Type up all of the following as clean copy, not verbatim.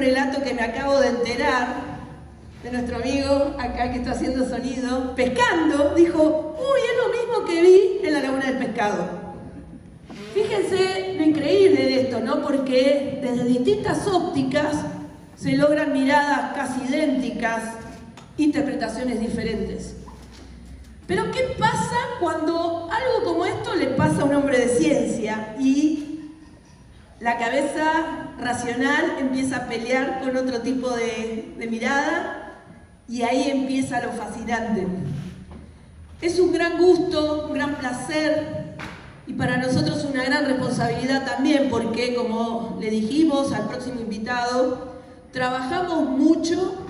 relato que me acabo de enterar de nuestro amigo acá que está haciendo sonido, pescando, dijo, uy, es lo mismo que vi en la Laguna del Pescado. Fíjense lo increíble de esto, ¿no? Porque desde distintas ópticas se logran miradas casi idénticas, interpretaciones diferentes. Pero ¿qué pasa cuando algo como esto le pasa a un hombre de ciencia y la cabeza racional empieza a pelear con otro tipo de mirada? Y ahí empieza lo fascinante. Es un gran gusto, un gran placer y para nosotros una gran responsabilidad también porque, como le dijimos al próximo invitado, trabajamos mucho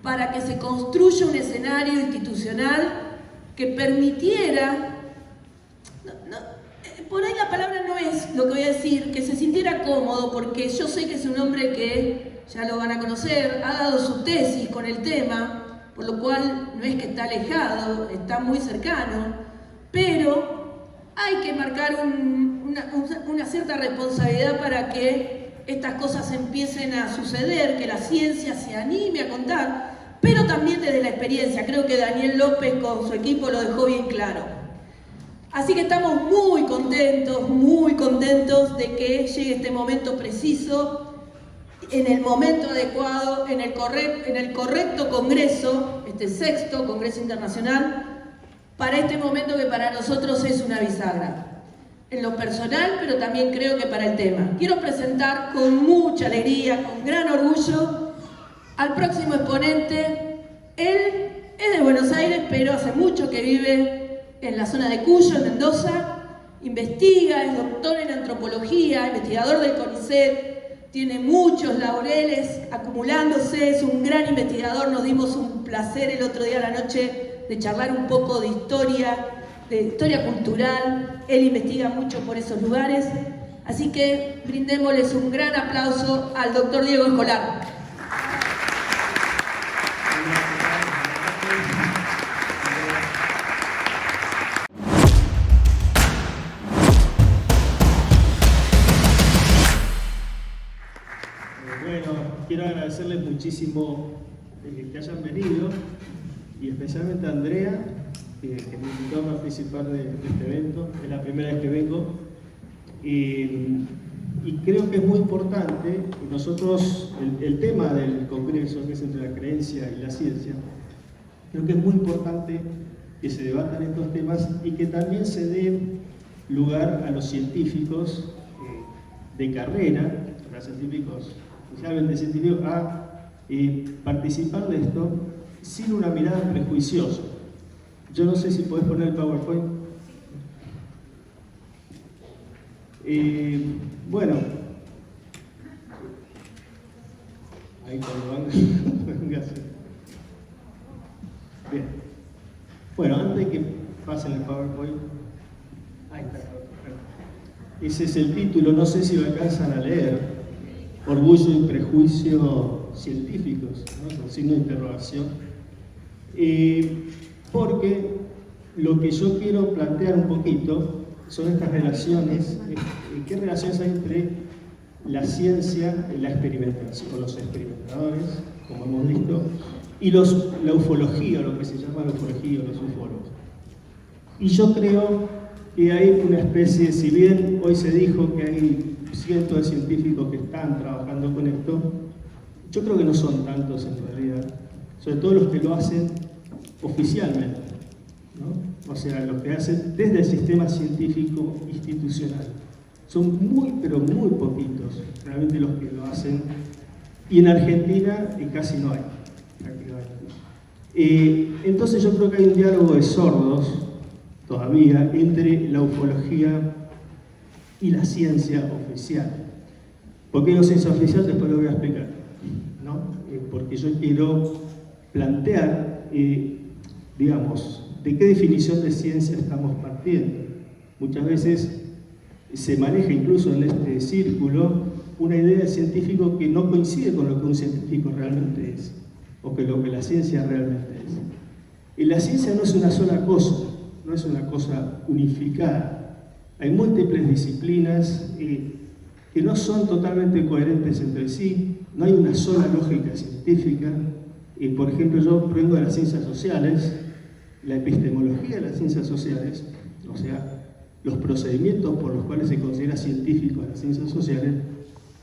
para que se construya un escenario institucional que permitiera, por ahí la palabra no es lo que voy a decir, que se sintiera cómodo, porque yo sé que es un hombre que, ya lo van a conocer, ha dado su tesis con el tema, por lo cual no es que está alejado, está muy cercano, pero hay que marcar una cierta responsabilidad para que estas cosas empiecen a suceder, que la ciencia se anime a contar, pero también desde la experiencia. Creo que Daniel López con su equipo lo dejó bien claro. Así que estamos muy contentos de que llegue este momento preciso, en el momento adecuado, en el correcto congreso, este 6º Congreso Internacional, para este momento que para nosotros es una bisagra. En lo personal, pero también creo que para el tema. Quiero presentar con mucha alegría, con gran orgullo, al próximo exponente. Él es de Buenos Aires, pero hace mucho que vive en la zona de Cuyo, en Mendoza. Investiga, es doctor en antropología, investigador del CONICET, tiene muchos laureles acumulándose, es un gran investigador. Nos dimos un placer el otro día a la noche de charlar un poco de historia cultural. Él investiga mucho por esos lugares. Así que brindémosles un gran aplauso al doctor Diego Escolar. Quiero agradecerles muchísimo que hayan venido y especialmente a Andrea, que me invitó a participar de este evento. Es la primera vez que vengo y creo que es muy importante que nosotros, el tema del Congreso, que es entre la creencia y la ciencia, creo que es muy importante que se debatan estos temas y que también se dé lugar a los científicos de carrera, a los científicos especialmente científicos, a participar de esto sin una mirada prejuiciosa. Yo no sé si podés poner el PowerPoint. Bueno, ahí cuando venga. Bien. Bueno, antes de que pasen el PowerPoint, ahí está. Ese es el título, no sé si lo alcanzan a leer. Orgullo y prejuicio científicos, ¿no? Con signo de interrogación. Porque lo que yo quiero plantear un poquito son estas relaciones, qué relaciones hay entre la ciencia y la experimentación, o los experimentadores, como hemos visto, y la ufología, lo que se llama la ufología, los ufólogos. Y yo creo que hay una especie, si bien hoy se dijo que hay cientos de científicos que están trabajando con esto, yo creo que no son tantos en realidad, sobre todo los que lo hacen oficialmente, ¿no? O sea, los que hacen desde el sistema científico institucional. Son muy, pero muy poquitos realmente los que lo hacen, y en Argentina casi no hay, prácticamente. Entonces yo creo que hay un diálogo de sordos todavía entre la ufología y la ciencia oficial. ¿Por qué digo ciencia oficial? Después lo voy a explicar, ¿no? Porque yo quiero plantear, digamos, de qué definición de ciencia estamos partiendo. Muchas veces se maneja incluso en este círculo una idea del científico que no coincide con lo que un científico realmente es, o con lo que la ciencia realmente es. Y la ciencia no es una sola cosa, no es una cosa unificada. Hay múltiples disciplinas que no son totalmente coherentes entre sí, no hay una sola lógica científica. Y por ejemplo, yo vengo de las ciencias sociales, la epistemología de las ciencias sociales, o sea, los procedimientos por los cuales se considera científico a las ciencias sociales,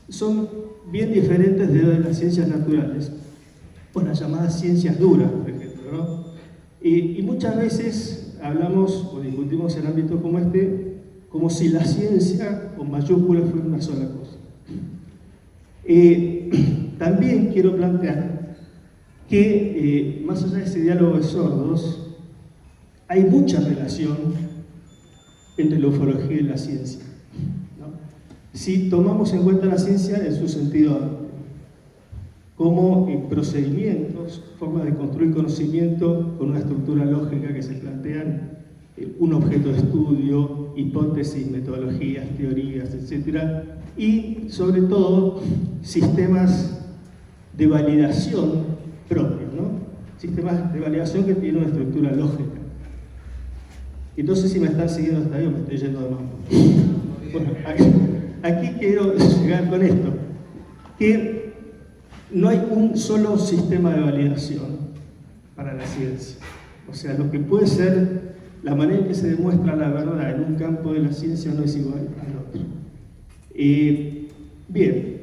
son bien diferentes de las ciencias naturales, o las llamadas ciencias duras, por ejemplo, ¿no? Y muchas veces hablamos o discutimos en ámbitos como este, como si la ciencia, con mayúsculas, fuera una sola cosa. También quiero plantear que, más allá de ese diálogo de sordos, hay mucha relación entre la ufología y la ciencia, ¿no? Si tomamos en cuenta la ciencia en su sentido amplio, como procedimientos, formas de construir conocimiento con una estructura lógica que se plantean, un objeto de estudio, hipótesis, metodologías, teorías, etc. Y sobre todo, sistemas de validación propios, ¿no? Sistemas de validación que tienen una estructura lógica. Entonces, si me están siguiendo hasta ahí, me estoy yendo de mambo. Bueno, aquí quiero llegar con esto, que no hay un solo sistema de validación para la ciencia. O sea, lo que puede ser la manera en que se demuestra la verdad en un campo de la ciencia no es igual al otro. Bien,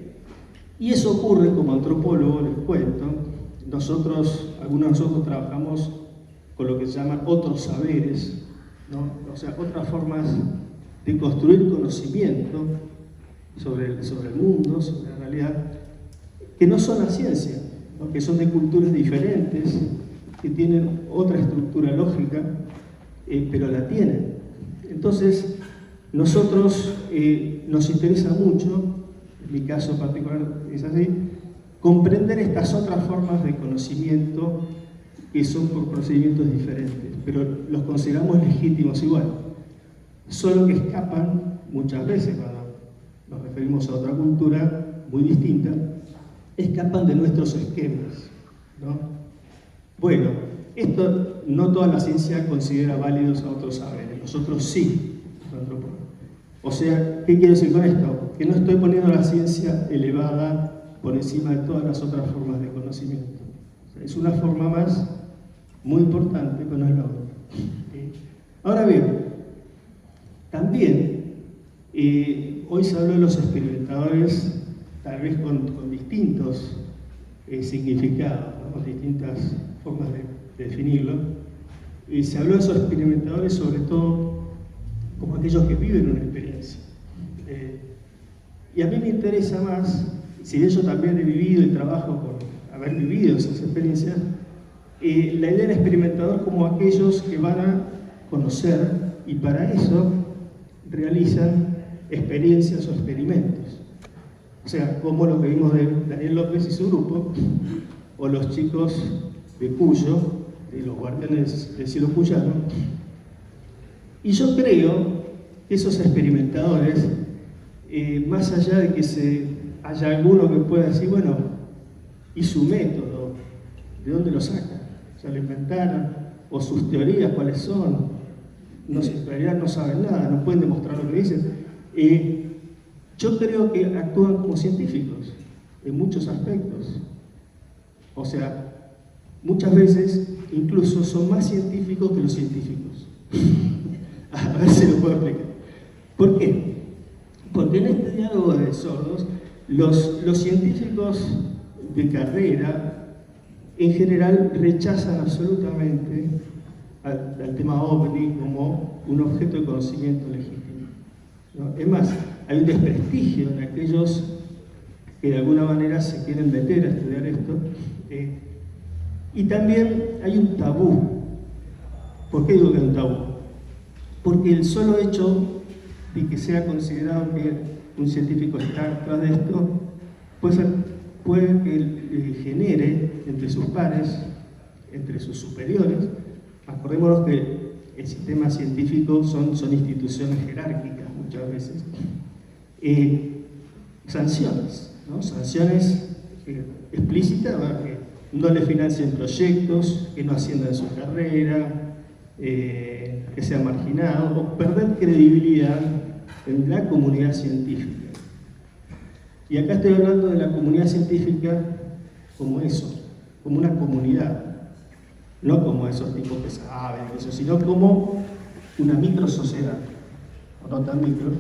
y eso ocurre como antropólogo, les cuento. Algunos de nosotros trabajamos con lo que se llaman otros saberes, ¿no? O sea, otras formas de construir conocimiento sobre el mundo, sobre la realidad, que no son la ciencia, ¿no? Que son de culturas diferentes, que tienen otra estructura lógica, pero la tienen. Entonces, nosotros nos interesa mucho, en mi caso particular es así, comprender estas otras formas de conocimiento que son por procedimientos diferentes, pero los consideramos legítimos igual, solo que escapan muchas veces, cuando nos referimos a otra cultura muy distinta, escapan de nuestros esquemas, ¿no? Bueno, esto no toda la ciencia considera válidos a otros saberes, nosotros sí, o sea, ¿qué quiero decir con esto? Que no estoy poniendo la ciencia elevada por encima de todas las otras formas de conocimiento. O sea, es una forma más muy importante, pero no es la otra. Ahora bien, también hoy se habló de los experimentadores, tal vez con distintos significados, ¿no? Distintas formas de definirlo. Se habló de esos experimentadores sobre todo como aquellos que viven una experiencia. Y a mí me interesa más, si de ello también he vivido y trabajo por haber vivido esas experiencias, la idea del experimentador como aquellos que van a conocer y para eso realizan experiencias o experimentos. O sea, como lo que vimos de Daniel López y su grupo, o los chicos de Cuyo, de los guardianes del cielo cuyano. Y yo creo que esos experimentadores, más allá de que haya alguno que pueda decir, bueno, ¿y su método? ¿De dónde lo sacan? O sea, lo inventaron, o sus teorías, ¿cuáles son? No, en realidad no saben nada, no pueden demostrar lo que dicen. Yo creo que actúan como científicos en muchos aspectos. O sea, muchas veces incluso son más científicos que los científicos. A ver si lo puedo explicar. ¿Por qué? Porque en este diálogo de sordos, los científicos de carrera en general rechazan absolutamente al tema OVNI como un objeto de conocimiento legítimo, ¿no? Es más, hay un desprestigio en aquellos que de alguna manera se quieren meter a estudiar esto, y también hay un tabú. ¿Por qué digo que hay un tabú? Porque el solo hecho de que sea considerado que un científico está detrás de esto puede que genere entre sus pares, entre sus superiores. Acordémonos que el sistema científico son instituciones jerárquicas muchas veces. Sanciones, ¿no? Sanciones explícitas, ¿verdad? Que no le financien proyectos, que no asciendan su carrera, que sea marginado, o perder credibilidad en la comunidad científica. Y acá estoy hablando de la comunidad científica como eso, como una comunidad, no como esos tipos que saben eso, sino como una microsociedad, o no tan micro,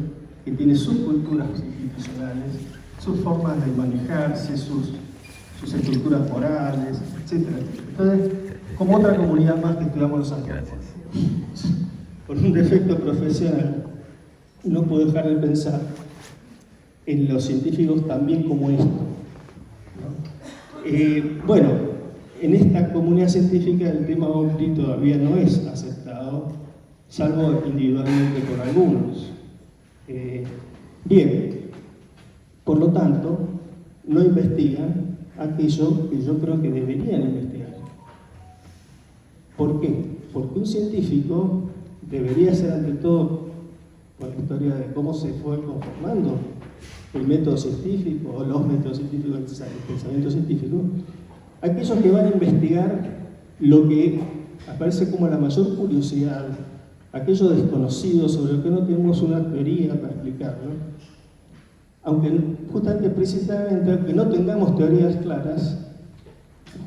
que tiene sus culturas institucionales, sus formas de manejarse, sus estructuras morales, etc. Entonces, como otra comunidad más que estudiamos los antropólogos. Por un defecto profesional, no puedo dejar de pensar en los científicos también como esto, ¿no? Bueno, en esta comunidad científica el tema OVNI todavía no es aceptado, salvo individualmente por algunos. Bien, por lo tanto, no investigan aquello que yo creo que deberían investigar. ¿Por qué? Porque un científico debería ser ante todo, con la historia de cómo se fue conformando el método científico o los métodos científicos, el pensamiento científico, aquellos que van a investigar lo que aparece como la mayor curiosidad, aquello desconocido sobre lo que no tenemos una teoría para explicarlo. Aunque justamente, precisamente, aunque no tengamos teorías claras,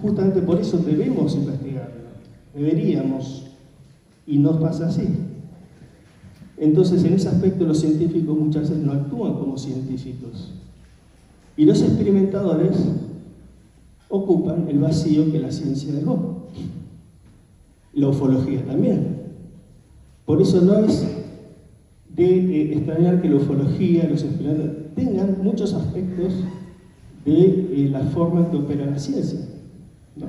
justamente por eso debemos investigarlo, deberíamos, y no pasa así. Entonces, en ese aspecto, los científicos muchas veces no actúan como científicos. Y los experimentadores ocupan el vacío que la ciencia dejó. La ufología también. Por eso no es de extrañar que la ufología, los experimentadores, tengan muchos aspectos de la forma en que opera la ciencia, ¿no?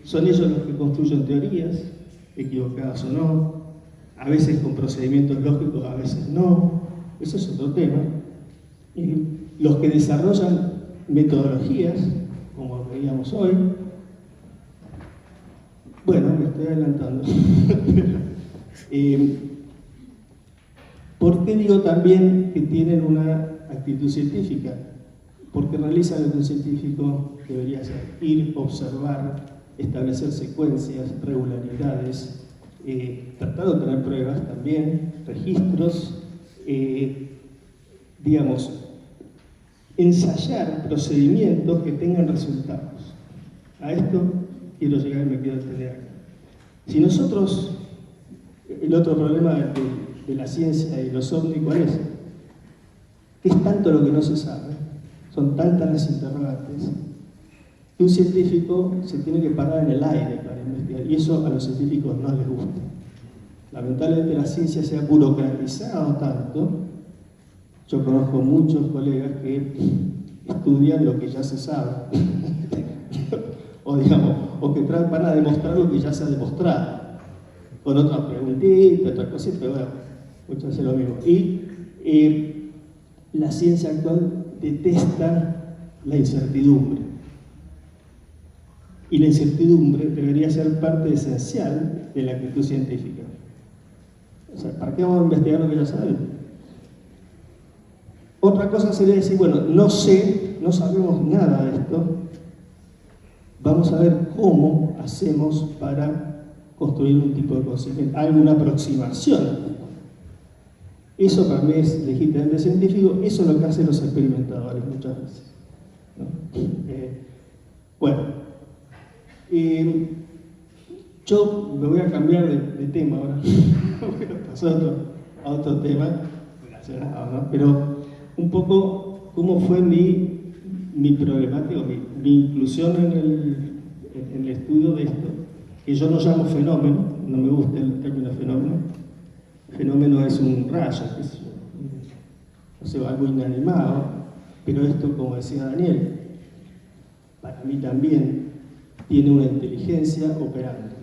Son ellos los que construyen teorías, equivocadas o no, a veces con procedimientos lógicos, a veces no, eso es otro tema. Los que desarrollan metodologías, como veíamos hoy, bueno, me estoy adelantando. ¿Por qué digo también que tienen una actitud científica? Porque realizan lo que un científico debería hacer: ir, observar, establecer secuencias, regularidades, tratar de obtener pruebas también, registros, digamos, ensayar procedimientos que tengan resultados. A esto quiero llegar y me quiero detener acá. Si nosotros, el otro problema de la ciencia y los ovnis, ¿cuál es? Es tanto lo que no se sabe, son tantas las interrogantes, que un científico se tiene que parar en el aire para investigar, y eso a los científicos no les gusta. Lamentablemente la ciencia se ha burocratizado tanto. Yo conozco muchos colegas que estudian lo que ya se sabe, o que van a demostrar lo que ya se ha demostrado, con otra preguntita, otra cosita, pero bueno, muchas veces lo mismo. Y la ciencia actual detesta la incertidumbre. Y la incertidumbre debería ser parte esencial de la actitud científica. O sea, ¿para qué vamos a investigar lo que ya sabemos? Otra cosa sería decir, bueno, no sé, no sabemos nada de esto, vamos a ver cómo hacemos para construir un tipo de conocimiento, alguna aproximación. Eso para mí es legítimamente científico, eso es lo que hacen los experimentadores muchas veces, ¿no? Bueno, yo me voy a cambiar de tema ahora, voy a pasar a otro tema relacionado, ¿no? Pero un poco cómo fue mi problemática, mi inclusión en el estudio de esto, que yo no llamo fenómeno, no me gusta el término fenómeno. Fenómeno es un rayo, es algo inanimado, pero esto, como decía Daniel, para mí también tiene una inteligencia operante,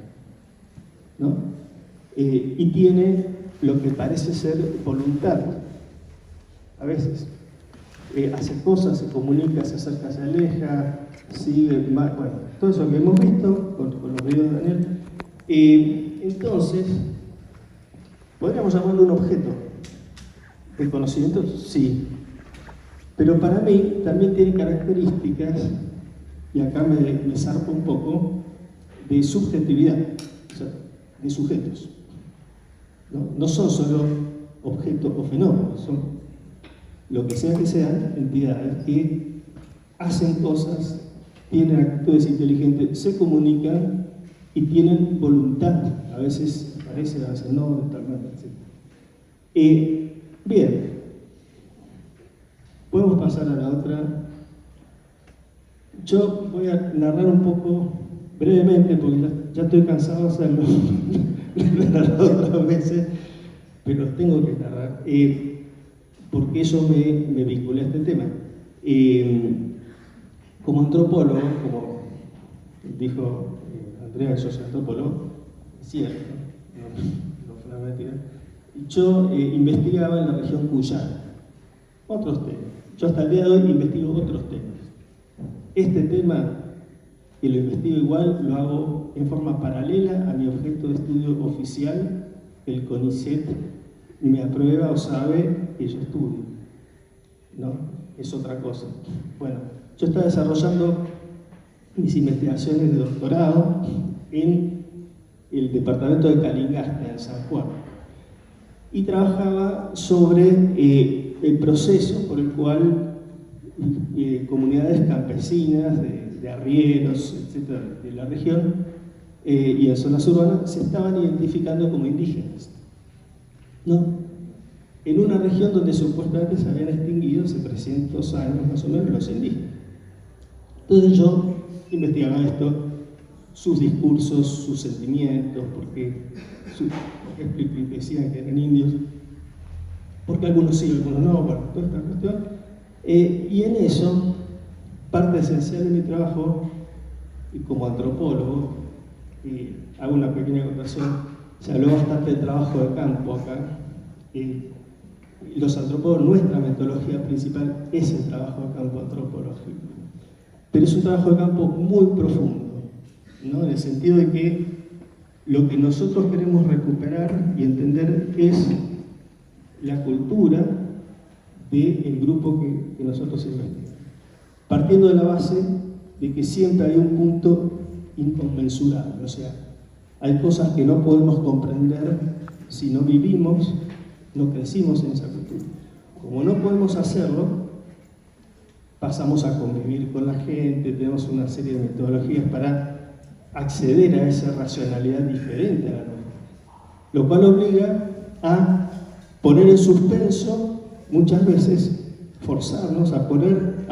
¿no? Y tiene lo que parece ser voluntad. A veces hace cosas, se comunica, se acerca, se aleja, sigue, bueno, todo eso que hemos visto con los videos de Daniel. Entonces, ¿podríamos llamarlo un objeto de conocimiento? Sí. Pero para mí también tiene características, y acá me zarpo un poco, de subjetividad, o sea, de sujetos. No son solo objetos o fenómenos, son lo que sean entidades que hacen cosas, tienen actitudes inteligentes, se comunican y tienen voluntad. A veces aparece, a veces no, de tal manera, etc. Bien, podemos pasar a la otra. Yo voy a narrar un poco brevemente, porque ya estoy cansado de hacerlo, lo he narrado otras veces, pero tengo que narrar, porque yo me vinculé a este tema. Como antropólogo, como dijo Andrea, yo soy antropólogo, es cierto, no fue una mentira. Yo investigaba en la región cuyana, otros temas. Yo hasta el día de hoy investigo otros temas. Este tema, que lo investigo igual, lo hago en forma paralela a mi objeto de estudio oficial, el CONICET me aprueba o sabe que yo estudio, ¿no? Es otra cosa. Bueno, yo estaba desarrollando mis investigaciones de doctorado en el departamento de Calingasta, en San Juan, y trabajaba sobre el proceso por el cual comunidades campesinas de arrieros, etcétera, de la región y en zonas urbanas se estaban identificando como indígenas, ¿no? En una región donde supuestamente se habían extinguido hace 300 años más o menos los indígenas. Entonces yo investigaba esto, sus discursos, sus sentimientos, porque decían que eran indios, porque algunos sí, algunos no, bueno, toda esta cuestión. Y en eso, parte esencial de mi trabajo, y como antropólogo, hago una pequeña acotación, se habló bastante del trabajo de campo acá. Los antropólogos, nuestra metodología principal es el trabajo de campo antropológico. Pero es un trabajo de campo muy profundo, ¿no? En el sentido de que lo que nosotros queremos recuperar y entender es la cultura del grupo que nosotros investigamos. Partiendo de la base de que siempre hay un punto inconmensurable, o sea, hay cosas que no podemos comprender si no vivimos, no crecimos en esa cultura. Como no podemos hacerlo, pasamos a convivir con la gente, tenemos una serie de metodologías para acceder a esa racionalidad diferente a la nuestra, lo cual obliga a poner en suspenso, muchas veces, forzarnos a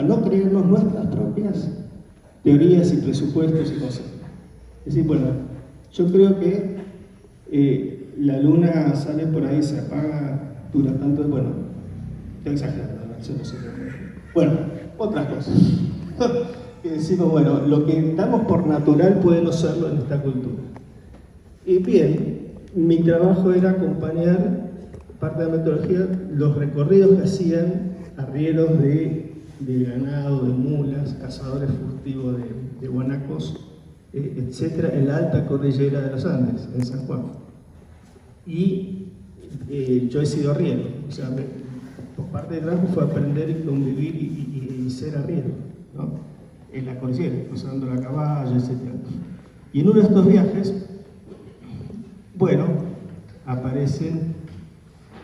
no creernos nuestras propias teorías y presupuestos y conceptos. Es decir, bueno, yo creo que la luna sale por ahí, se apaga, dura tanto, bueno, estoy exagerando, ¿no? No sé. Bueno, otras cosas. Que decimos, bueno, lo que damos por natural puede no serlo en esta cultura. Y bien, mi trabajo era acompañar, parte de la metodología, los recorridos que hacían arrieros de ganado, de mulas, cazadores furtivos de guanacos, etcétera, en la alta cordillera de los Andes, en San Juan. Y yo he sido arriero, o sea, por parte del trabajo fue aprender y convivir y ser arriero, ¿no? En la cordillera, cruzando la caballo, etcétera. Y en uno de estos viajes, bueno, aparecen,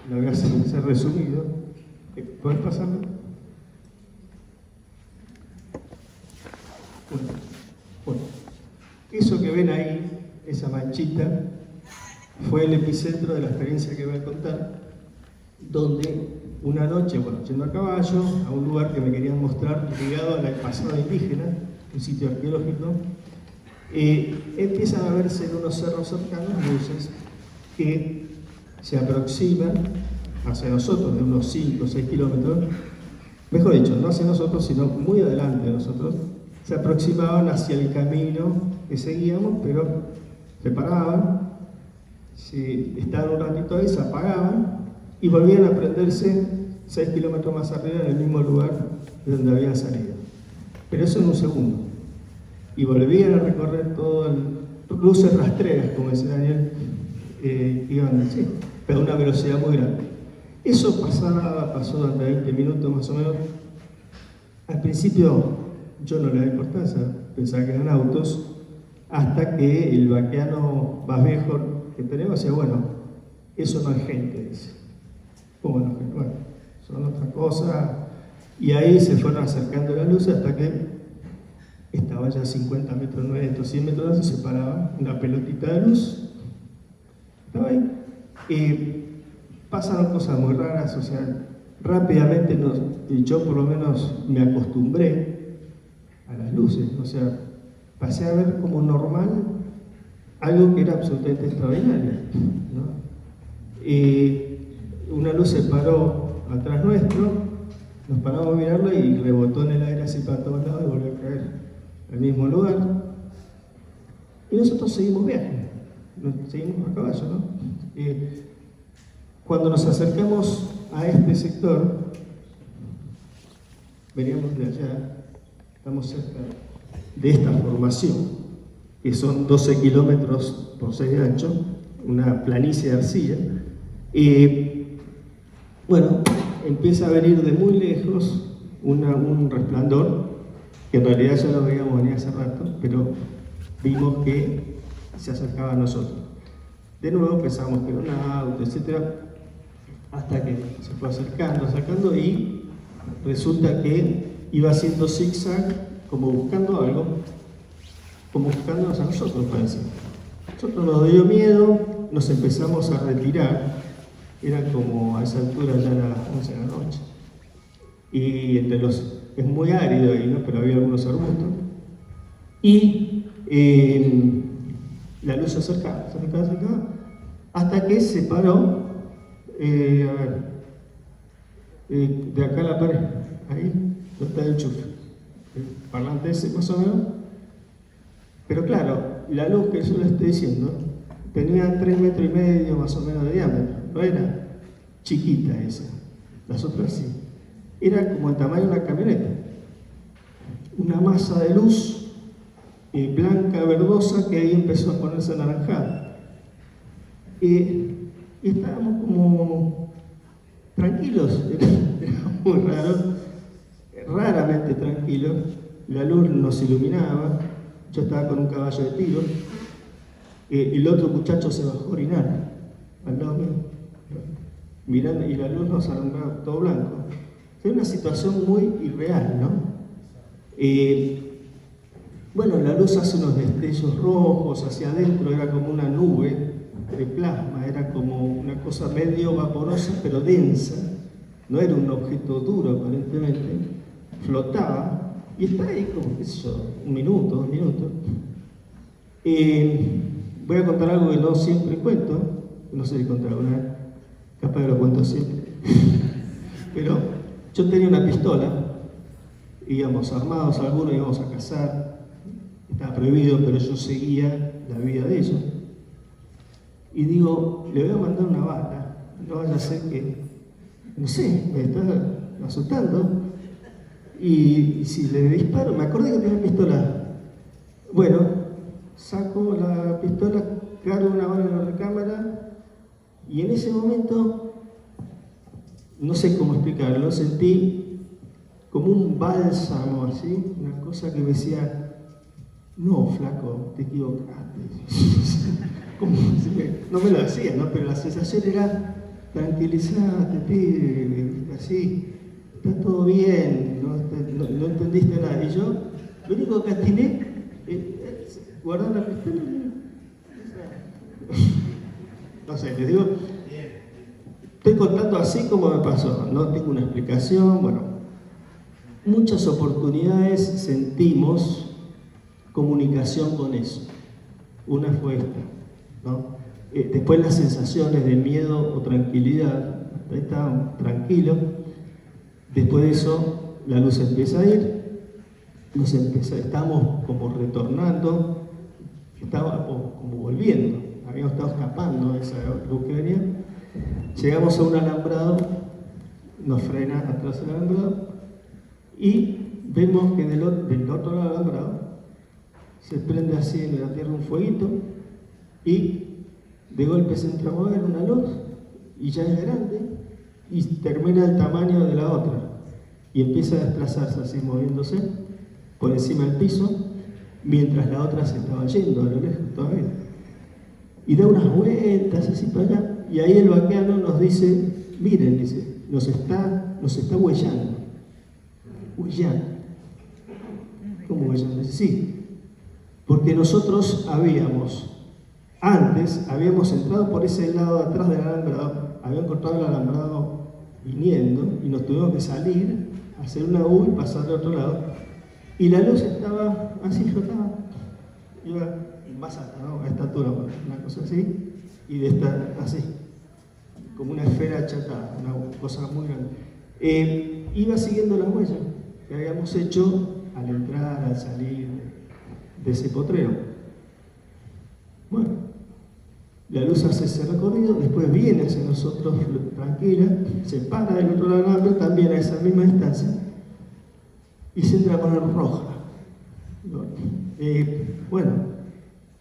lo voy a hacer resumido, ¿puedes pasarlo? Bueno, eso que ven ahí, esa manchita, fue el epicentro de la experiencia que voy a contar, donde una noche, bueno, yendo a caballo, a un lugar que me querían mostrar ligado al pasado indígena, un sitio arqueológico, empiezan a verse en unos cerros cercanos luces que se aproximan hacia nosotros de unos 5 o 6 kilómetros, mejor dicho, no hacia nosotros, sino muy adelante de nosotros, se aproximaban hacia el camino que seguíamos, pero se paraban, estaban un ratito ahí, se apagaban y volvían a prenderse 6 kilómetros más arriba en el mismo lugar de donde habían salido. Pero eso en un segundo. Y volvían a recorrer todo luces rastreras, como decía Daniel, iban así, pero a una velocidad muy grande. Eso pasó durante 20 minutos más o menos. Al principio yo no le daba importancia, pensaba que eran autos, hasta que el vaqueano más viejo que tenemos decía, bueno, eso no es gente, dice. ¿Cómo no? Bueno, son otras cosas. cosa, y ahí se fueron acercando las luces hasta que estaba ya a 50 metros, 100 metros, y se paraba una pelotita de luz. Estaba ahí. Pasaron cosas muy raras, o sea, rápidamente yo por lo menos me acostumbré a las luces, o sea, pasé a ver como normal algo que era absolutamente extraordinario, ¿no? Una luz se paró atrás nuestro, nos paramos a mirarla y rebotó en el aire así para todos lados y volvió a caer al mismo lugar. Y nosotros seguimos viaje, seguimos a caballo, ¿no? Cuando nos acercamos a este sector, veníamos de allá, estamos cerca de esta formación, que son 12 kilómetros por 6 de ancho, una planicie de arcilla. Bueno, empieza a venir de muy lejos un resplandor, que en realidad ya lo veíamos venir hace rato, pero vimos que se acercaba a nosotros. De nuevo pensamos que era un auto, etc., hasta que se fue acercando y resulta que iba haciendo zigzag, como buscando algo, como buscándonos a nosotros, parece. Nosotros nos dio miedo, nos empezamos a retirar, era como a esa altura ya era las 11 de la noche. Y es muy árido ahí, ¿no? Pero había algunos arbustos. Y la luz se acercaba, hasta que se paró, de acá a la pared, ahí, donde está el enchufe, el parlante ese más o menos. Pero claro, la luz que yo le estoy diciendo tenía 3,5 metros más o menos de diámetro, no era chiquita esa, las otras sí. Era como el tamaño de una camioneta, una masa de luz blanca, verdosa, que ahí empezó a ponerse anaranjada. Y estábamos como tranquilos, era muy raro, raramente tranquilos. La luz nos iluminaba, yo estaba con un caballo de tiro, el otro muchacho se bajó a orinar al lado mío, mirando, y la luz nos alumbraba todo blanco. Fue una situación muy irreal, ¿no? Bueno, la luz hace unos destellos rojos hacia adentro, era como una nube de plasma, era como una cosa medio vaporosa pero densa, no era un objeto duro aparentemente, flotaba y está ahí como, qué sé yo, 1 minuto, 2 minutos. Voy a contar algo que no siempre cuento, no sé si conté alguna vez, capaz que lo cuento siempre, pero yo tenía una pistola, íbamos armados algunos, íbamos a cazar, estaba prohibido, pero yo seguía la vida de ellos. Y digo, le voy a mandar una bala, no vaya a ser que, no sé, me está asustando. Y si le disparo, me acordé que tenía pistola. Bueno, saco la pistola, cargo una bala en la recámara, y en ese momento, no sé cómo explicarlo, sentí como un bálsamo así, una cosa que me decía, no, flaco, te equivocaste. Como si no me lo decía, ¿no? Pero la sensación era, tranquilizate, pibe, así, está todo bien, no entendiste nada. Y yo, lo único que atiné es guardar la pistola. No sé, les digo, estoy contando así como me pasó, no tengo una explicación. Bueno, muchas oportunidades sentimos comunicación con eso. Una fue esta, ¿no? Después las sensaciones de miedo o tranquilidad, ahí estaban tranquilos. Después de eso, la luz empieza a ir, estamos como retornando, estábamos como volviendo, habíamos estado escapando de esa luz que venía. Llegamos a un alambrado, nos frena atrás del alambrado y vemos que del otro lado del alambrado se prende así en la tierra un fueguito y de golpe se entra a mover una luz y ya es grande y termina el tamaño de la otra y empieza a desplazarse así, moviéndose por encima del piso, mientras la otra se estaba yendo a lo lejos todavía. Y da unas vueltas así para allá, y ahí el vaqueano nos dice, miren, dice, nos está nos está huellando. Huellando. ¿Cómo huellando? Sí, porque nosotros antes habíamos entrado por ese lado de atrás del alambrado, habían cortado el alambrado viniendo y nos tuvimos que salir, hacer una U y pasar de otro lado. Y la luz estaba así, flotaba, iba más alta, ¿no? A esta altura, una cosa así, y de esta así, como una esfera achatada, una cosa muy grande. Iba siguiendo las huellas que habíamos hecho al entrar, al salir de ese potrero. Bueno, la luz hace ese recorrido, después viene hacia nosotros tranquila, se para del otro lado del alambre, también a esa misma distancia, y se entra a poner roja. Bueno,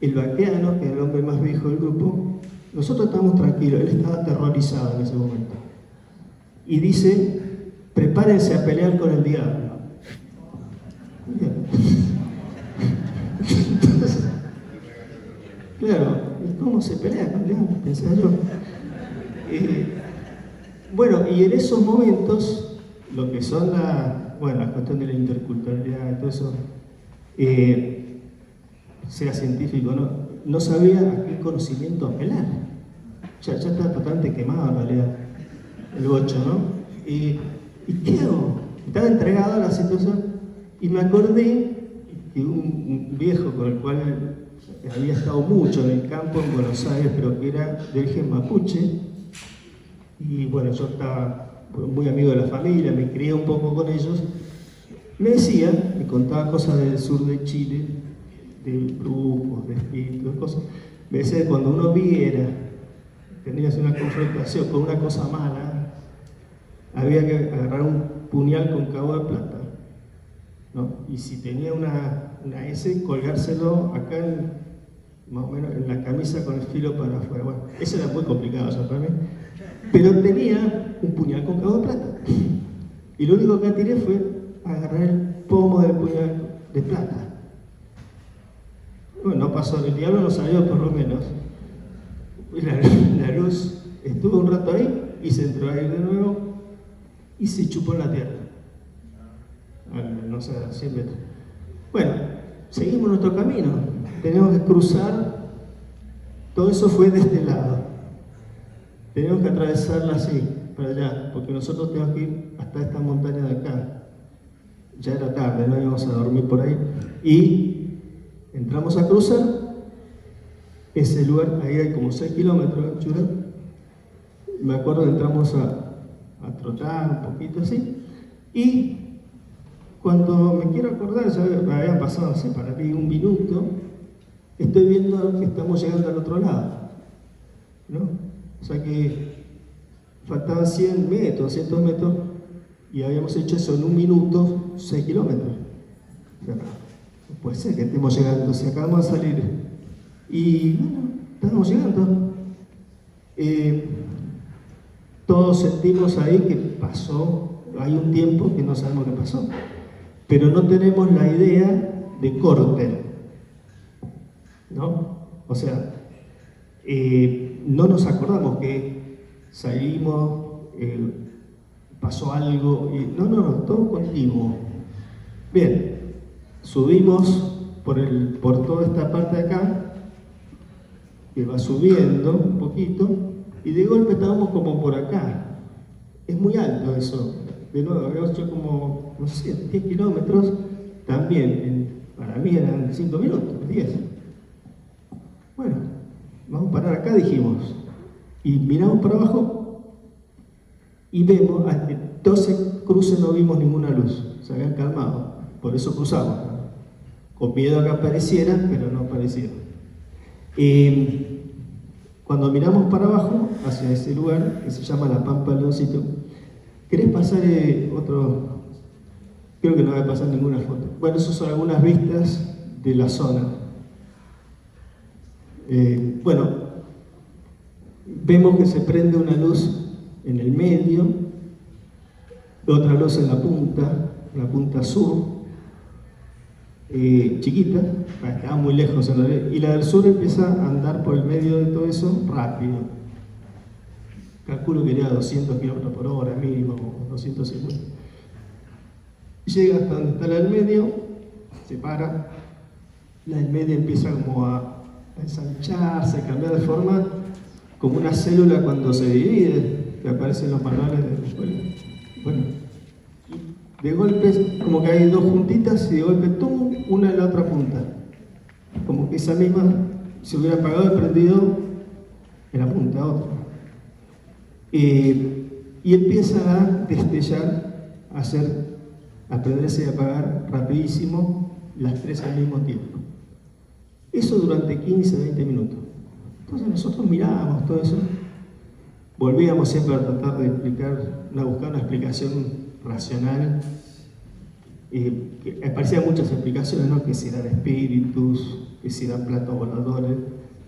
el vaqueano, que era el hombre más viejo del grupo, nosotros estábamos tranquilos, él estaba aterrorizado en ese momento. Y dice, prepárense a pelear con el diablo. Entonces, claro, ¿cómo se pelea con el diablo? Pensaba yo. Bueno, y en esos momentos, lo que son la cuestión de la interculturalidad y todo eso, sea científico, no sabía a qué conocimiento apelar. Ya estaba totalmente quemado en realidad, el bocho, ¿no? ¿Y qué hago? Estaba entregado a la situación y me acordé que un viejo con el cual había estado mucho en el campo en Buenos Aires, pero que era de origen mapuche, y bueno, yo estaba muy amigo de la familia, me crié un poco con ellos, me contaba cosas del sur de Chile, de brujos, de espíritus, de cosas. Me decía que cuando uno tenías una confrontación con una cosa mala, había que agarrar un puñal con cabo de plata, ¿no? Y si tenía una S, colgárselo acá más o menos en la camisa con el filo para afuera. Bueno, eso era muy complicado ya para mí. Pero tenía un puñal con cabo de plata. Y lo único que tiré fue agarrar el pomo del puñal de plata. Bueno, no pasó, el diablo no salió por lo menos. La luz estuvo un rato ahí y se entró ahí de nuevo y se chupó en la tierra. No sé, a 100 metros. Bueno, seguimos nuestro camino. Tenemos que cruzar. Todo eso fue de este lado. Tenemos que atravesarla así, para allá, porque nosotros tenemos que ir hasta esta montaña de acá. Ya era tarde, no íbamos a dormir por ahí. Y entramos a cruzar ese lugar, ahí hay como 6 kilómetros de anchura. Me acuerdo que entramos a trotar un poquito así. Y cuando me quiero acordar, ya me habían pasado, no sé, para mí 1 minuto, estoy viendo que estamos llegando al otro lado, ¿no? O sea que faltaban 100 metros, 200 metros, y habíamos hecho eso en 1 minuto, 6 kilómetros. O sea, no puede ser que estemos llegando, si acabamos de salir. Y bueno, estamos llegando. Todos sentimos ahí que pasó, hay un tiempo que no sabemos qué pasó, pero no tenemos la idea de corte, ¿no? O sea, no nos acordamos que salimos, pasó algo, no, todo continuo. Bien, subimos por toda esta parte de acá, que va subiendo un poquito, y de golpe estábamos como por acá. Es muy alto eso. De nuevo, habíamos hecho como, no sé, 10 kilómetros, también, para mí eran 5 minutos, 10. Bueno, vamos a parar acá, dijimos. Y miramos para abajo y vemos, todo ese cruce no vimos ninguna luz, se habían calmado, por eso cruzamos, ¿no? Con miedo a que aparecieran, pero no aparecieron. Cuando miramos para abajo, hacia ese lugar, que se llama la Pampa del Leoncito, ¿querés pasar otro? Creo que no voy a pasar ninguna foto. Bueno, esas son algunas vistas de la zona. Bueno, vemos que se prende una luz en el medio, otra luz en la punta sur, chiquita, estaba muy lejos en realidad, y la del sur empieza a andar por el medio de todo eso rápido, calculo que iría a 200 kilómetros por hora mínimo, 250. Llega hasta donde está la del medio, se para, la del medio empieza como a ensancharse, a cambiar de forma, como una célula cuando se divide, que aparece en los manuales de la escuela. Bueno, de golpe, como que hay dos juntitas y de golpe, ¡tum!, una en la otra punta. Como que esa misma se hubiera apagado y prendido en la punta, otra. Y empieza a destellar, a prenderse y apagar rapidísimo las tres al mismo tiempo. Eso durante 15, 20 minutos. Entonces nosotros mirábamos todo eso, volvíamos siempre a tratar de buscar una explicación racional. Que aparecían muchas explicaciones, ¿no? Que si eran espíritus, que si eran platos voladores,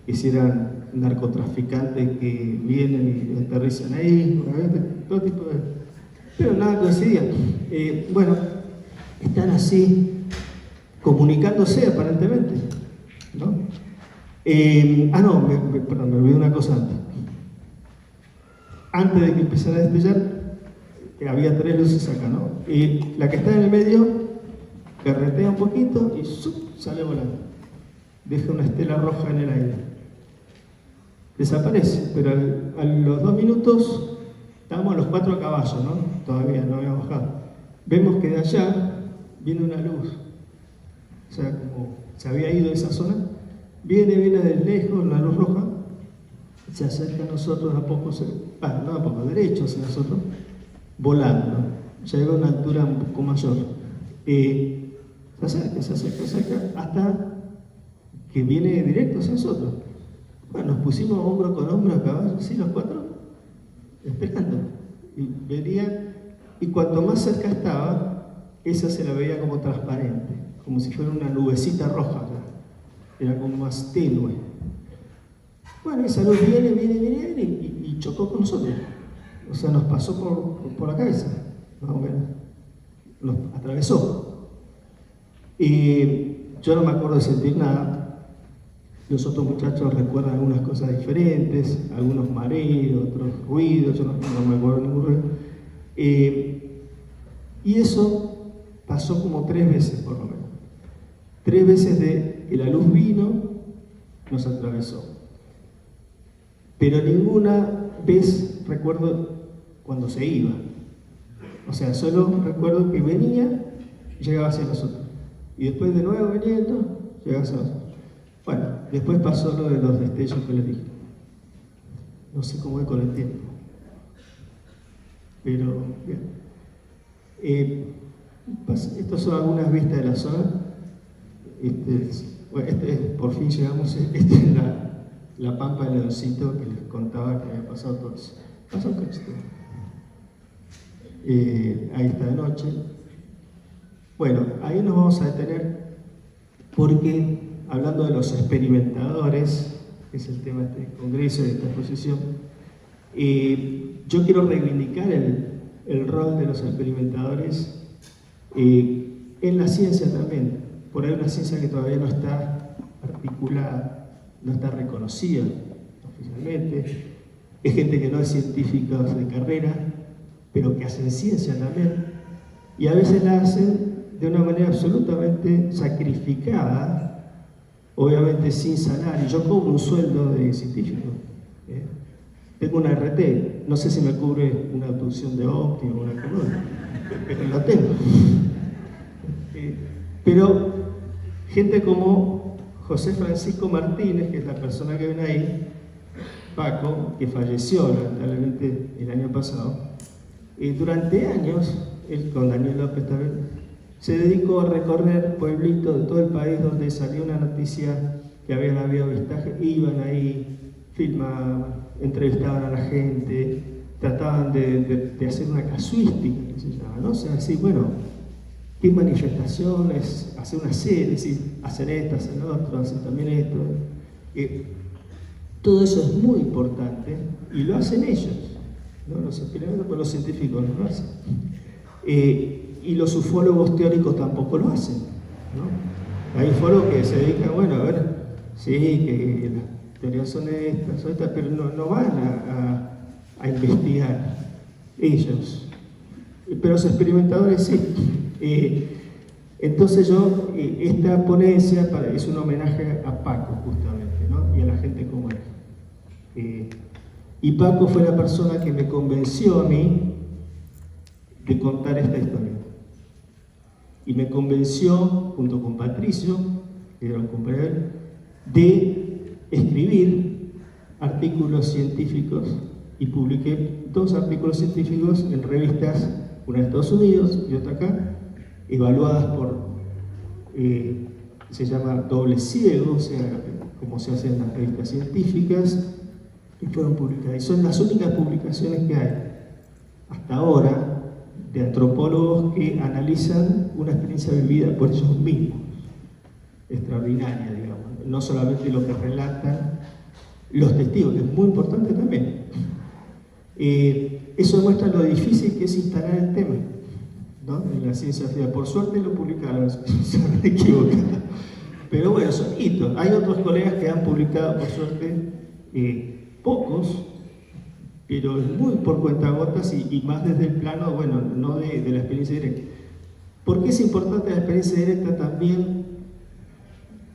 que si eran narcotraficantes que vienen y aterrizan ahí, todo tipo de... Pero nada coincidía. Bueno, están así, comunicándose aparentemente, ¿no? Perdón, me olvidé una cosa antes. Antes de que empezara a destellar, había tres luces acá, ¿no? Y la que está en el medio carretea un poquito y ¡sup!, sale volando. Deja una estela roja en el aire. Desaparece, pero a los 2 minutos estábamos los 4 a caballo, ¿no? Todavía no habíamos bajado. Vemos que de allá viene una luz. O sea, como se había ido de esa zona, viene de lejos una luz roja, se acerca a nosotros a poco, derecho hacia nosotros, volando. Ya llega a una altura un poco mayor. Se acerca, hasta que viene directo hacia nosotros. Bueno, nos pusimos hombro con hombro a caballo, así los 4, esperando. Y venía, y cuanto más cerca estaba, esa se la veía como transparente, como si fuera una nubecita roja acá. Era como más tenue. Bueno, esa luz viene y chocó con nosotros. O sea, nos pasó por la cabeza, más o menos. Nos atravesó. Y yo no me acuerdo de sentir nada. Los otros muchachos recuerdan algunas cosas diferentes, algunos mareos, otros ruidos, yo no me acuerdo de ningún ruido. Y eso pasó como 3 veces por lo menos. 3 veces de que la luz vino, nos atravesó. Pero ninguna vez recuerdo cuando se iba. O sea, solo recuerdo que venía y llegaba hacia nosotros. Y después de nuevo viniendo, llegaba hacia nosotros. Bueno, después pasó lo de los destellos que les dije. No sé cómo es con el tiempo. Pero, bien. Estas son algunas vistas de la zona. Por fin llegamos. Esta es la Pampa del Leoncito que les contaba que había pasado todo eso. Pasó un cachito. Ahí está de noche. Bueno, ahí nos vamos a detener porque, hablando de los experimentadores, que es el tema de este congreso, de esta exposición, yo quiero reivindicar el rol de los experimentadores en la ciencia también. Por ahí una ciencia que todavía no está articulada, no está reconocida oficialmente. Es gente que no es científica de carrera, pero que hacen ciencia también. Y a veces la hacen de una manera absolutamente sacrificada, obviamente sin salario. Yo cobro un sueldo de científico. Tengo una RT, no sé si me cubre una obstrucción de óptimo o una columna, pero la tengo. Pero gente como José Francisco Martínez, que es la persona que ven ahí, Paco, que falleció lamentablemente el año pasado, durante años, él con Daniel López también, se dedicó a recorrer pueblitos de todo el país donde salió una noticia que había habido avistaje, iban ahí, filmaban, entrevistaban a la gente, trataban de hacer una casuística, que se llama, ¿no? O sea, decir, bueno, ¿qué manifestaciones? Hacer una serie, decir, hacer esto, hacer lo otro, hacer también esto. Todo eso es muy importante y lo hacen ellos, ¿no? Los experimentos, pues los científicos no lo hacen. Y los ufólogos teóricos tampoco lo hacen, ¿no? Hay ufólogos que se dedican, bueno, a ver, sí, que las teorías son estas, pero no van a investigar, ellos. Pero los experimentadores sí. Entonces esta ponencia es un homenaje a Paco, justamente, ¿no? Y a la gente como él. Y Paco fue la persona que me convenció a mí de contar esta historia. Y me convenció, junto con Patricio, que era un compañero, de escribir artículos científicos, y publiqué 2 artículos científicos en revistas, una en Estados Unidos y otra acá, evaluadas por, se llama doble ciego, o sea, como se hace en las revistas científicas, y fueron publicadas. Y son las únicas publicaciones que hay hasta ahora de antropólogos que analizan una experiencia vivida por ellos mismos, extraordinaria, digamos, no solamente lo que relatan los testigos, que es muy importante también. Eso demuestra lo difícil que es instalar el tema, ¿no? En la ciencia ficción. Por suerte lo publicaron, se han equivocado. Pero bueno, son hitos. Hay otros colegas que han publicado, por suerte, pocos, pero muy por cuentagotas y más desde el plano, bueno, no de la experiencia directa. ¿Por qué es importante la experiencia directa? También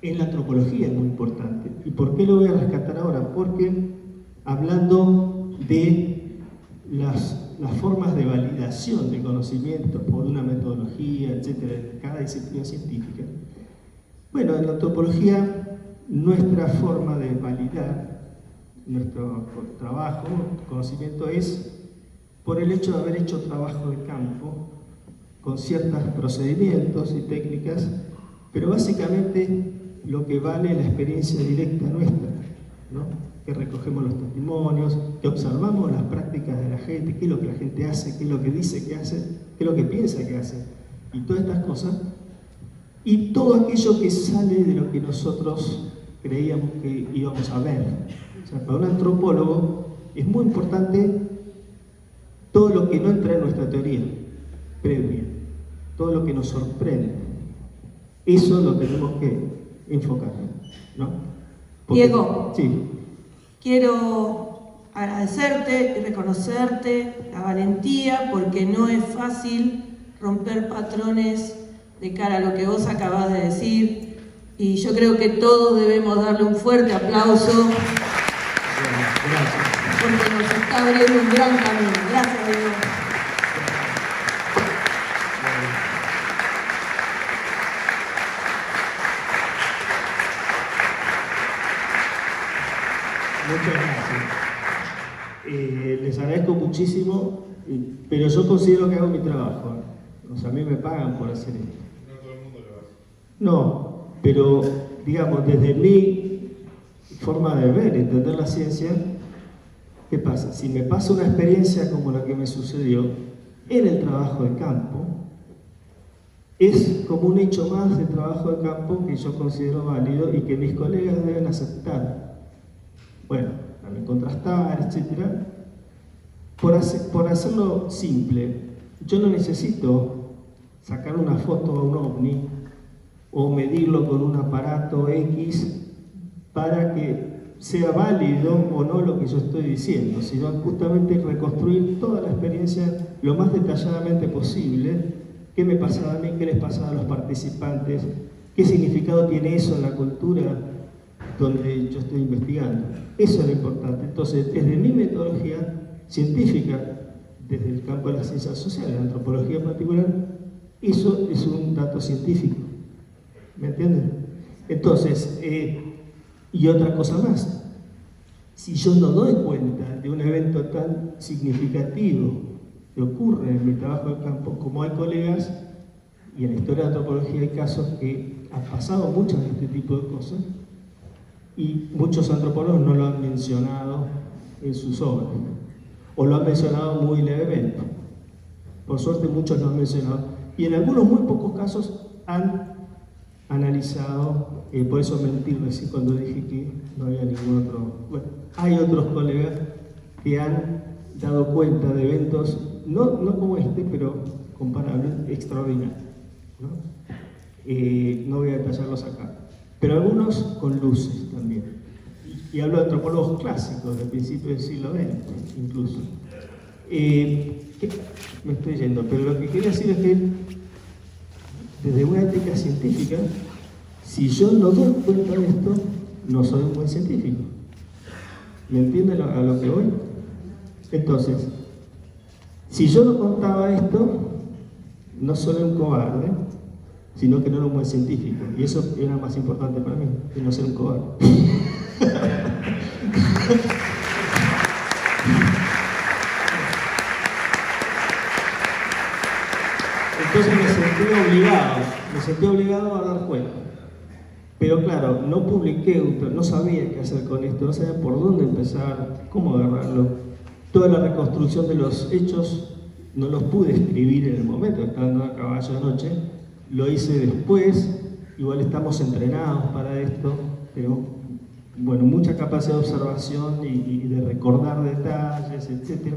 en la antropología es muy importante. ¿Y por qué lo voy a rescatar ahora? Porque hablando de las formas de validación de conocimiento por una metodología, etcétera, de cada disciplina científica, bueno, en la antropología nuestra forma de validar nuestro trabajo, conocimiento, es por el hecho de haber hecho trabajo de campo con ciertos procedimientos y técnicas, pero básicamente lo que vale es la experiencia directa nuestra, ¿no? Que recogemos los testimonios, que observamos las prácticas de la gente, qué es lo que la gente hace, qué es lo que dice que hace, qué es lo que piensa que hace, y todas estas cosas, y todo aquello que sale de lo que nosotros creíamos que íbamos a ver. O sea, para un antropólogo es muy importante todo lo que no entra en nuestra teoría previa, todo lo que nos sorprende. Eso lo tenemos que enfocar, ¿no? Porque, Diego, sí. Quiero agradecerte y reconocerte la valentía, porque no es fácil romper patrones de cara a lo que vos acabás de decir, y yo creo que todos debemos darle un fuerte aplauso. Gracias. Porque nos está abriendo un gran camino. Gracias, Diego. Muchas gracias. Les agradezco muchísimo, pero yo considero que hago mi trabajo. O sea, a mí me pagan por hacer esto. No todo el mundo lo hace. No, pero digamos, desde mi forma de ver, entender la ciencia, ¿qué pasa? Si me pasa una experiencia como la que me sucedió en el trabajo de campo, es como un hecho más de trabajo de campo que yo considero válido y que mis colegas deben aceptar. Bueno, también contrastar, etc. Por hacerlo simple, yo no necesito sacar una foto a un ovni o medirlo con un aparato X para que sea válido o no lo que yo estoy diciendo, sino justamente reconstruir toda la experiencia lo más detalladamente posible. ¿Qué me pasaba a mí? ¿Qué les pasaba a los participantes? ¿Qué significado tiene eso en la cultura donde yo estoy investigando? Eso es lo importante. Entonces, desde mi metodología científica, desde el campo de las ciencias sociales, la antropología en particular, eso es un dato científico. ¿Me entienden? Entonces, y otra cosa más, si yo no doy cuenta de un evento tan significativo que ocurre en mi trabajo de campo, como hay colegas, y en la historia de la antropología hay casos que han pasado muchas de este tipo de cosas, y muchos antropólogos no lo han mencionado en sus obras, o lo han mencionado muy levemente. Por suerte muchos lo han mencionado, y en algunos muy pocos casos han analizado, por eso mentí recién cuando dije que no había ningún otro. Bueno, hay otros colegas que han dado cuenta de eventos, no como este, pero comparables, extraordinarios, ¿no? No voy a detallarlos acá, pero algunos con luces también. y hablo de antropólogos clásicos del principio del siglo XX, incluso. Me estoy yendo, pero lo que quería decir es que desde una ética científica, si yo no doy cuenta de esto, no soy un buen científico. ¿Me entienden a lo que voy? Entonces, si yo no contaba esto, no solo un cobarde, sino que no era un buen científico. Y eso era más importante para mí, que no ser un cobarde. Entonces me sentí obligado a dar cuenta. Pero claro, no publiqué, no sabía qué hacer con esto, no sabía por dónde empezar, cómo agarrarlo. Toda la reconstrucción de los hechos no los pude escribir en el momento, estando a caballo de noche. Lo hice después, igual estamos entrenados para esto, pero bueno, mucha capacidad de observación y de recordar detalles, etc.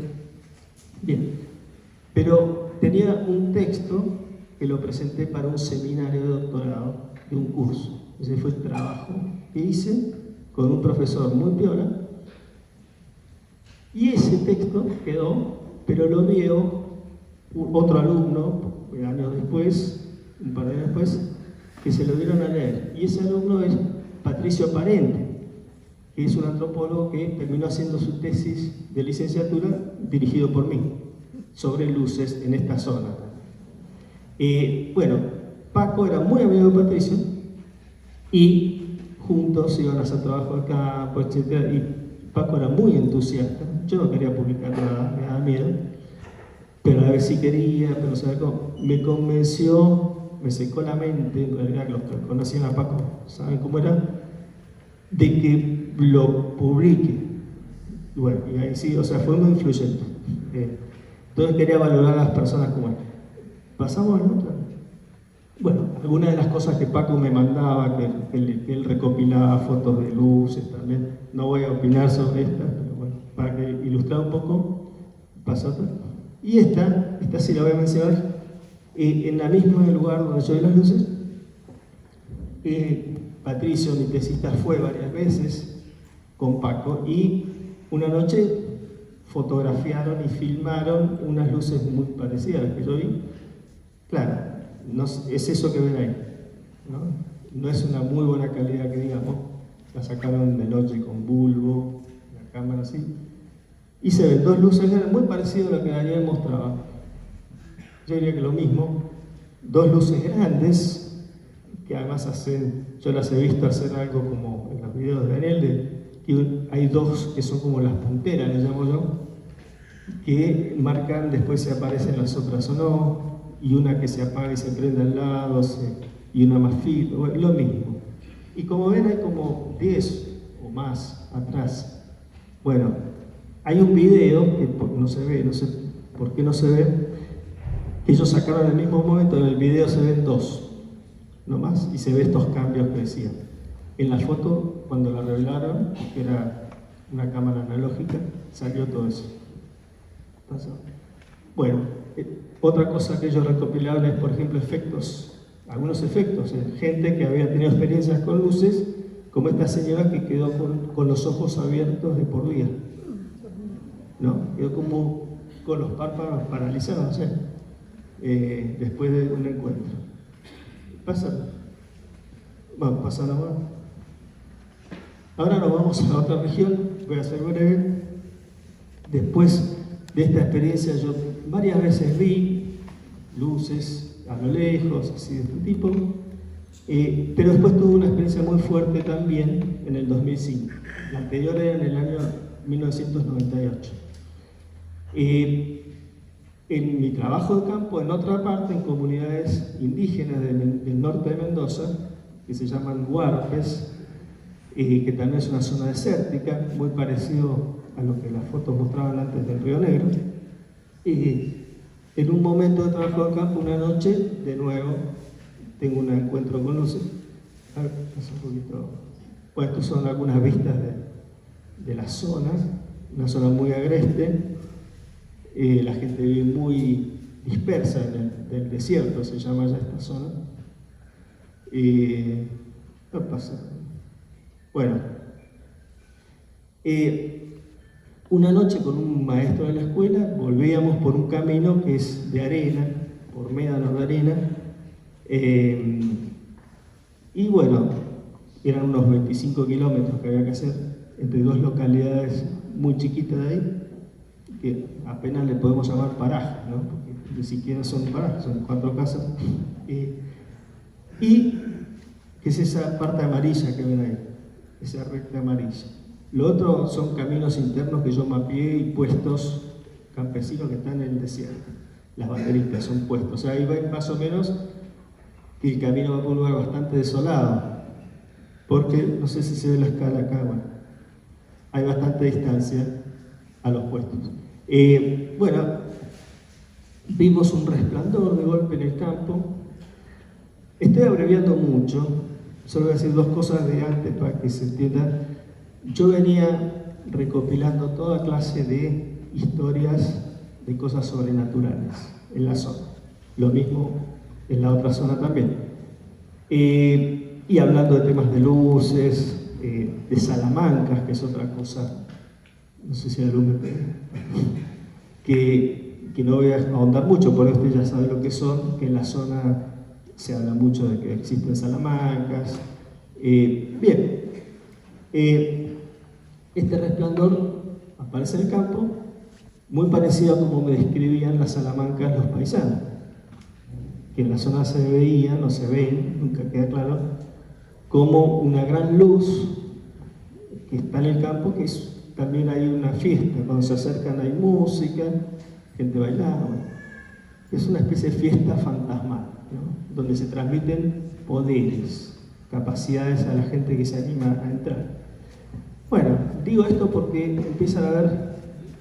Bien, pero tenía un texto que lo presenté para un seminario de doctorado de un curso. Ese fue el trabajo que hice con un profesor muy piola. Y ese texto quedó, pero lo vio otro alumno, años después, un par de años después, que se lo dieron a leer. Y ese alumno es Patricio Parente, que es un antropólogo que terminó haciendo su tesis de licenciatura dirigido por mí, sobre luces en esta zona. Bueno, Paco era muy amigo de Patricio y juntos iban a hacer trabajo de campo, etc. Y Paco era muy entusiasta. Yo no quería publicar nada, me daba miedo, pero a ver si quería, pero no sabía cómo. Me convenció, me secó la mente, en realidad los que conocían a Paco saben cómo era, de que lo publique. Y bueno, y ahí sí, o sea, fue muy influyente. Entonces quería valorar a las personas como él. Pasamos a la otra. Bueno, algunas de las cosas que Paco me mandaba, que él recopilaba fotos de luces también. No voy a opinar sobre estas, pero bueno, para que ilustrar un poco, pasa otra. Y esta sí la voy a mencionar, en la misma lugar donde yo vi las luces. Patricio, mi tesista, fue varias veces con Paco y una noche fotografiaron y filmaron unas luces muy parecidas a las que yo vi. Claro, no, es eso que ven ahí, ¿no? No es una muy buena calidad que digamos, la sacaron de noche con bulbo, la cámara así, y se ven dos luces muy parecidas a lo que Daniel mostraba. Yo diría que lo mismo, dos luces grandes, que además yo las he visto hacer algo como en los videos de Daniel, que hay dos que son como las punteras, les llamo yo, que marcan después si aparecen las otras o no, y una que se apaga y se prende al lado, y una más fija, lo mismo. Y como ven hay como 10 o más atrás. Bueno, hay un video que no se ve, no sé por qué no se ve, que ellos sacaron en el mismo momento, en el video se ven dos, no más, y se ven estos cambios que decían. En la foto, cuando la revelaron, que era una cámara analógica, salió todo eso. ¿Pasó? Bueno, otra cosa que ellos recopilaron es, por ejemplo, algunos efectos, gente que había tenido experiencias con luces, como esta señora que quedó con los ojos abiertos de por vida, ¿no? Quedó como con los párpados paralizados, después de un encuentro. Pasa. Vamos, pasa la mano. Ahora nos vamos a otra región, voy a ser breve. Después de esta experiencia yo varias veces vi luces a lo lejos, así de este tipo, pero después tuve una experiencia muy fuerte también en el 2005. La anterior era en el año 1998. En mi trabajo de campo, en otra parte, en comunidades indígenas del norte de Mendoza, que se llaman huarpes, que también es una zona desértica, muy parecido a lo que las fotos mostraban antes del Río Negro. En un momento de trabajo de campo, una noche, de nuevo, tengo un encuentro con luces. A ver, pasa un poquito. Bueno, estas son algunas vistas de la zona, una zona muy agreste. La gente vive muy dispersa en el desierto, se llama ya esta zona. No pasa. Bueno, Una noche con un maestro de la escuela volvíamos por un camino que es de arena, por médanos de arena, y bueno, eran unos 25 kilómetros que había que hacer entre dos localidades muy chiquitas de ahí, que apenas le podemos llamar parajes, ¿no? Porque ni siquiera son parajes, son 4 casas. Y que es esa parte amarilla que ven ahí, esa recta amarilla. Lo otro son caminos internos que yo mapeé y puestos campesinos que están en el desierto. Las banderitas son puestos. O sea, ahí va más o menos que el camino va por un lugar bastante desolado. Porque, no sé si se ve la escala acá, bueno, hay bastante distancia a los puestos. Bueno, vimos un resplandor de golpe en el campo. Estoy abreviando mucho, solo voy a decir 2 cosas de antes para que se entienda. Yo venía recopilando toda clase de historias de cosas sobrenaturales en la zona. Lo mismo en la otra zona también. Y hablando de temas de luces, de salamancas, que es otra cosa, no sé si la luz me pega, que no voy a ahondar mucho, por usted ya sabe lo que son, que en la zona se habla mucho de que existen salamancas. Bien, este resplandor aparece en el campo, muy parecido a como me describían las salamancas los paisanos, que en la zona se veían, no se ven, nunca queda claro, como una gran luz que está en el campo, que también hay una fiesta, cuando se acercan hay música, gente bailando. Es una especie de fiesta fantasmal, ¿no? Donde se transmiten poderes, capacidades a la gente que se anima a entrar. Bueno, digo esto porque empiezan a ver,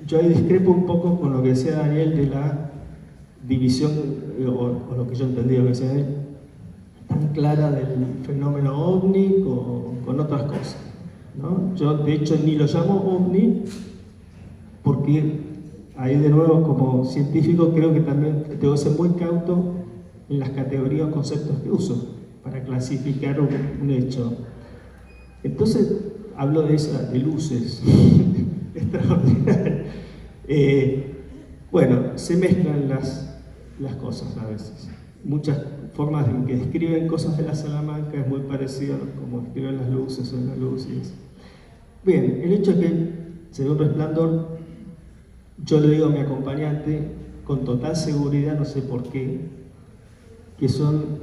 yo ahí discrepo un poco con lo que decía Daniel de la división, o lo que yo entendí, lo que decía él, tan clara del fenómeno ovni con otras cosas, ¿no? Yo de hecho ni lo llamo ovni porque ahí de nuevo como científico creo que también tengo que ser muy cauto en las categorías o conceptos que uso para clasificar un hecho. Entonces hablo de luces extraordinarias. Bueno, se mezclan las cosas a veces. Muchas formas en que describen cosas de la Salamanca es muy parecido a como describen las luces o las luces. Bien, el hecho es que se ve un resplandor. Yo le digo a mi acompañante con total seguridad, no sé por qué, que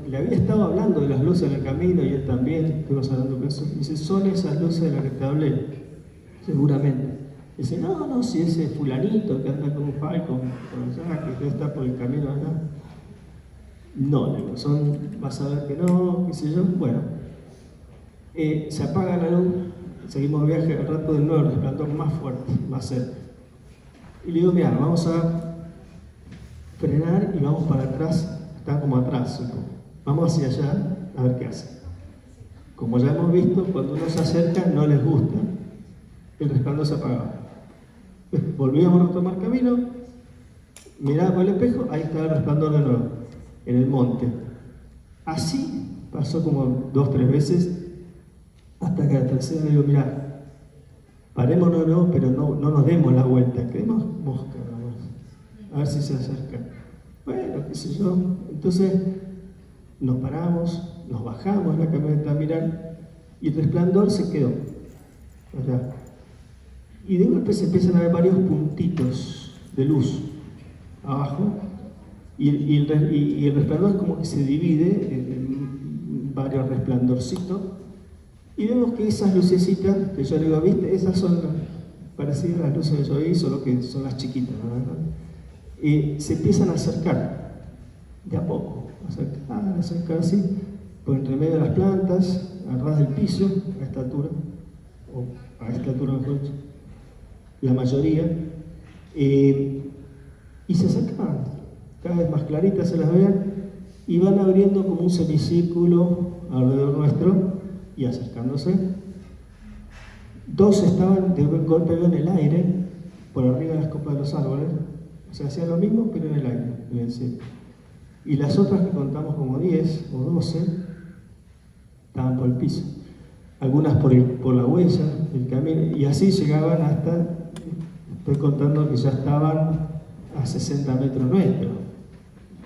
le había estado hablando de las luces en el camino y él también, estuvimos hablando de eso, y dice, son esas luces de las que te hablé, seguramente. Dice, no, si ese fulanito que anda con un Falcon por allá, que está por el camino acá. No, le digo, vas a ver que no, qué sé yo. Bueno, se apaga la luz, seguimos el viaje, al rato de nuevo el resplandor más fuerte, más cerca. Y le digo, mira, vamos a frenar y vamos para atrás, está como atrás un poco. Vamos hacia allá a ver qué hace. Como ya hemos visto, cuando uno se acerca no les gusta, el resplandor se apagaba. Volvíamos a retomar camino, miraba por el espejo, ahí estaba el resplandor de nuevo, en el monte. Así pasó como 2 o 3 veces, hasta que a la tercera le digo, mira, parémonos de nuevo, pero no nos demos la vuelta, quedemos mosca nada más, a ver si se acerca. Bueno, qué sé yo. Entonces nos paramos, nos bajamos la camioneta a mirar y el resplandor se quedó allá. Y de golpe se empiezan a ver varios puntitos de luz abajo y el resplandor es como que se divide en varios resplandorcitos y vemos que esas lucecitas que yo le digo, ¿viste? Esas son parecidas a las luces que yo vi, solo que son las chiquitas, ¿no? Se empiezan a acercar de a poco, acercar así, por entre medio de las plantas, a ras del piso, a esta altura, o a esta altura mejor dicho, la mayoría, y se acercaban, cada vez más claritas se las vean, y van abriendo como un semicírculo alrededor nuestro y acercándose. 2 estaban de golpe en el aire, por arriba de las copas de los árboles, o sea, hacían lo mismo pero en el aire, en el cielo. Y las otras que contamos como 10 o 12 estaban por el piso. algunas por la huella, el camino, y así llegaban hasta, estoy contando que ya estaban a 60 metros nuestros,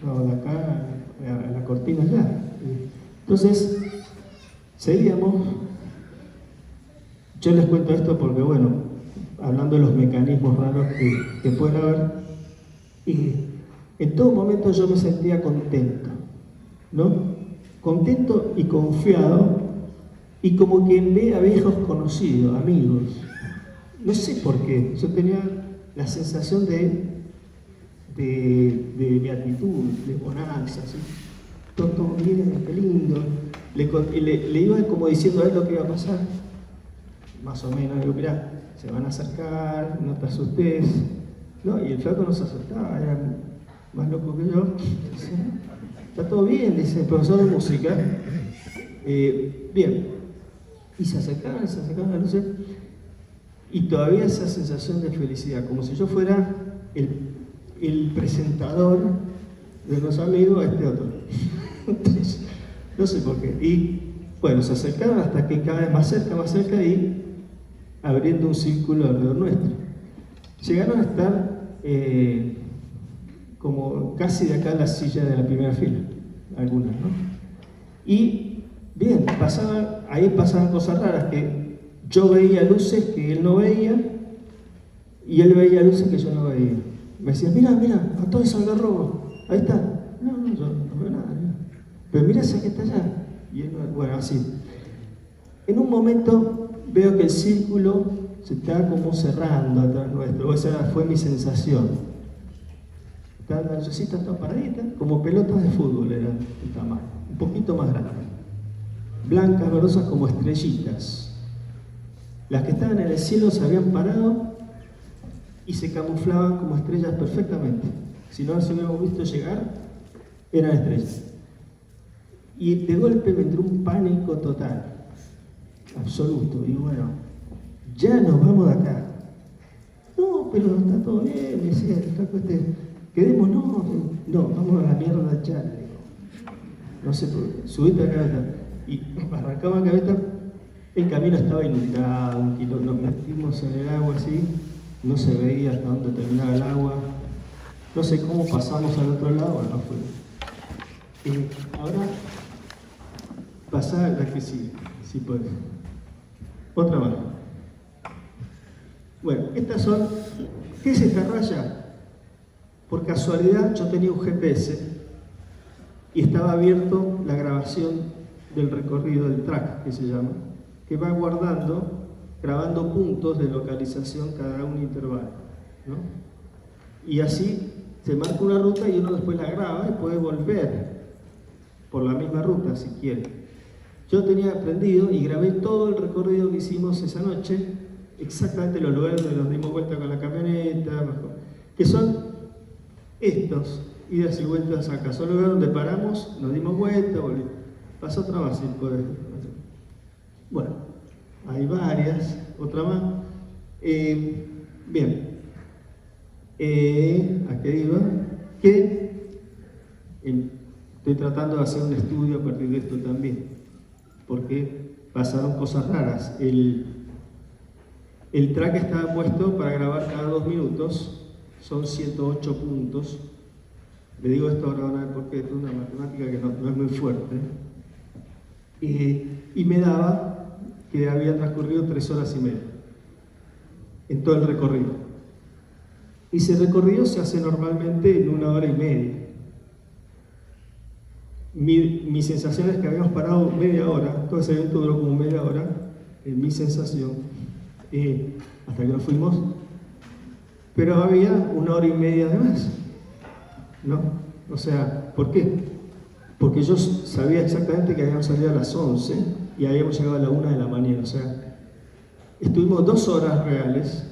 no, de acá a la cortina ya. Entonces, seguíamos. Yo les cuento esto porque, bueno, hablando de los mecanismos raros que pueden haber, y en todo momento yo me sentía contento, ¿no? Contento y confiado, y como que veía viejos conocidos, amigos. No sé por qué, yo tenía la sensación de beatitud, de bonanza, ¿sí? Todo bien, qué lindo. Le iba como diciendo a él lo que iba a pasar, más o menos. Digo, mirá, se van a acercar, no te asustes, ¿no? Y el flaco no se asustaba, era más loco que yo. Dice, está todo bien, dice el profesor de música. Bien. Y se acercaban a la luz, y todavía esa sensación de felicidad, como si yo fuera el presentador de los amigos a este otro. Entonces, no sé por qué. Y bueno, se acercaron hasta que cada vez más cerca, y abriendo un círculo alrededor nuestro. Llegaron a estar como casi de acá en la silla de la primera fila, algunas, ¿no? Y bien, ahí pasaban cosas raras, que yo veía luces que él no veía, y él veía luces que yo no veía. Me decía, mira, a todo ese algarrobo, ahí está. No, yo no veo nada. Pero mira ese que está allá. Y él, bueno, así. En un momento veo que el círculo se está como cerrando atrás nuestro, esa fue mi sensación. Las lucecitas todas paraditas, como pelotas de fútbol eran el tamaño, un poquito más grandes. Blancas, verdosas como estrellitas. Las que estaban en el cielo se habían parado y se camuflaban como estrellas perfectamente. Si no las hubiéramos visto llegar, eran estrellas. Y de golpe me entró un pánico total, absoluto. Y bueno, ya nos vamos de acá. No, pero está todo bien, me decía el flaco quedémonos. No, vamos a la mierda ya, le digo. No sé por qué, subiste acá. Y arrancaba la cabeza, el camino estaba inundado, nos metimos en el agua así, no se veía hasta dónde terminaba el agua, no sé cómo pasamos al otro lado, no fue. Ahora, pasá la que sí, si puedes. Otra más. Bueno, estas son, ¿qué es esta raya? Por casualidad yo tenía un GPS y estaba abierto la grabación del recorrido del track, que se llama, que va grabando puntos de localización cada un intervalo, ¿no? Y así se marca una ruta y uno después la graba y puede volver por la misma ruta si quiere. Yo tenía aprendido y grabé todo el recorrido que hicimos esa noche, exactamente los lugares donde nos dimos vuelta con la camioneta, que son estos, idas y vueltas acá, son lugares donde paramos, nos dimos vuelta, volvimos. Pasó otra más, bueno, hay varias, otra más. Bien, ¿a qué iba? Que estoy tratando de hacer un estudio a partir de esto también, porque pasaron cosas raras. El track estaba puesto para grabar cada 2 minutos, son 108 puntos. Le digo esto ahora van a ver por qué, es una matemática que no es muy fuerte. Y me daba que había transcurrido 3 horas y media en todo el recorrido. Y ese recorrido se hace normalmente en 1 hora y media. Mi sensación es que habíamos parado media hora, todo ese evento duró como media hora, en mi sensación, hasta que nos fuimos, pero había 1 hora y media de más, ¿no? O sea, ¿por qué? Porque yo sabía exactamente que habíamos salido a las 11 y habíamos llegado a la 1 de la mañana. O sea, estuvimos 2 horas reales,